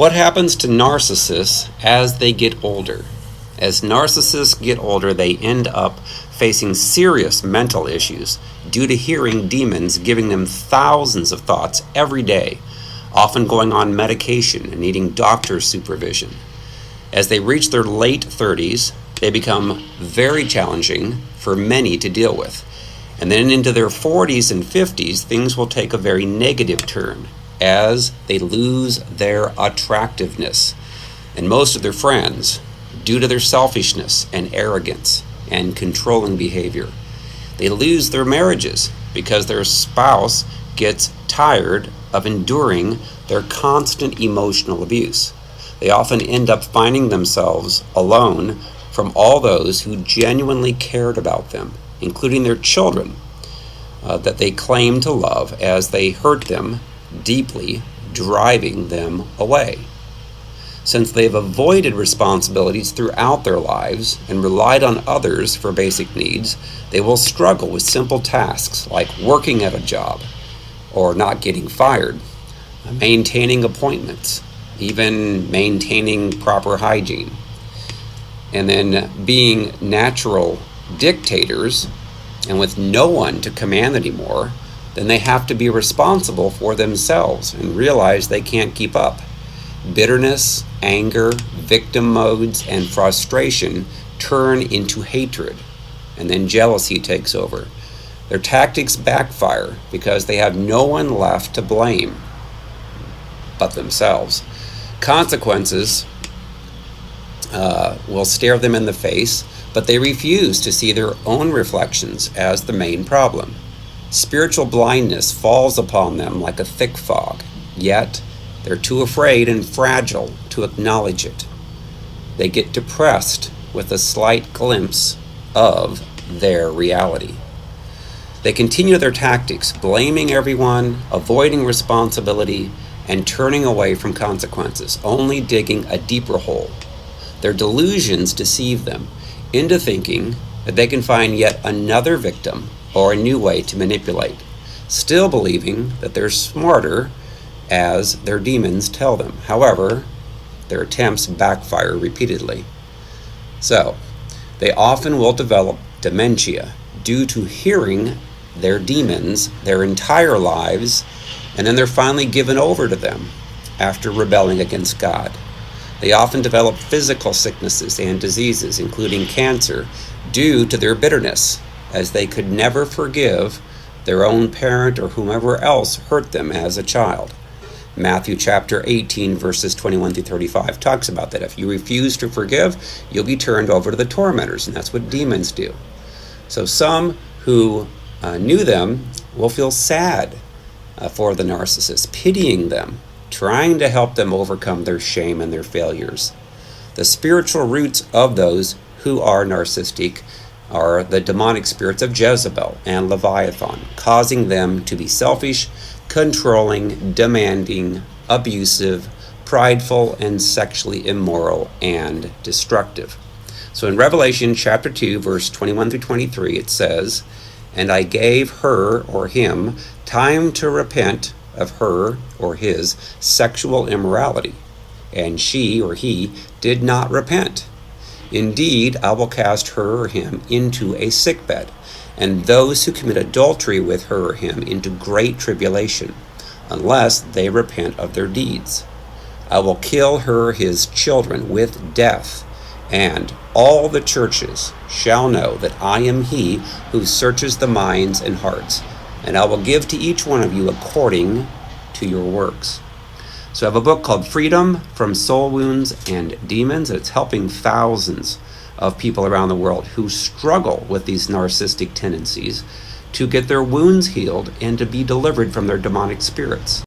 What happens to narcissists as they get older? As narcissists get older, they end up facing serious mental issues due to hearing demons giving them thousands of thoughts every day, often going on medication and needing doctor's supervision. As they reach their late 30s, they become very challenging for many to deal with. And then into their 40s and 50s, things will take a very negative turn as they lose their attractiveness and most of their friends due to their selfishness and arrogance and controlling behavior. They lose their marriages because their spouse gets tired of enduring their constant emotional abuse. They often end up finding themselves alone from all those who genuinely cared about them, including their children that they claim to love, as they hurt them deeply, driving them away. Since they've avoided responsibilities throughout their lives and relied on others for basic needs, they will struggle with simple tasks like working at a job or not getting fired, maintaining appointments, even maintaining proper hygiene. And then being natural dictators, and with no one to command anymore, then they have to be responsible for themselves and realize they can't keep up. Bitterness, anger, victim modes, and frustration turn into hatred, and then jealousy takes over. Their tactics backfire because they have no one left to blame but themselves. Consequences will stare them in the face, but they refuse to see their own reflections as the main problem. Spiritual blindness falls upon them like a thick fog, yet they're too afraid and fragile to acknowledge it. They get depressed with a slight glimpse of their reality. They continue their tactics, blaming everyone, avoiding responsibility, and turning away from consequences, only digging a deeper hole. Their delusions deceive them into thinking that they can find yet another victim or a new way to manipulate, still believing that they're smarter as their demons tell them. However, their attempts backfire repeatedly. So, they often will develop dementia due to hearing their demons their entire lives, and then they're finally given over to them after rebelling against God. They often develop physical sicknesses and diseases, including cancer, due to their bitterness, as they could never forgive their own parent or whomever else hurt them as a child. Matthew chapter 18, verses 21 through 35 talks about that. If you refuse to forgive, you'll be turned over to the tormentors, and that's what demons do. So some who knew them will feel sad for the narcissist, pitying them, trying to help them overcome their shame and their failures. The spiritual roots of those who are narcissistic are the demonic spirits of Jezebel and Leviathan, causing them to be selfish, controlling, demanding, abusive, prideful, and sexually immoral and destructive. So in Revelation chapter 2, verse 21 through 23, it says, "And I gave her," or him, "time to repent of her," or his, "sexual immorality. And she," or he, "did not repent. Indeed, I will cast her," or him, "into a sickbed, and those who commit adultery with her," or him, "into great tribulation, unless they repent of their deeds. I will kill her, his children, with death, and all the churches shall know that I am he who searches the minds and hearts, and I will give to each one of you according to your works." So I have a book called Freedom from Soul Wounds and Demons. It's helping thousands of people around the world who struggle with these narcissistic tendencies to get their wounds healed and to be delivered from their demonic spirits.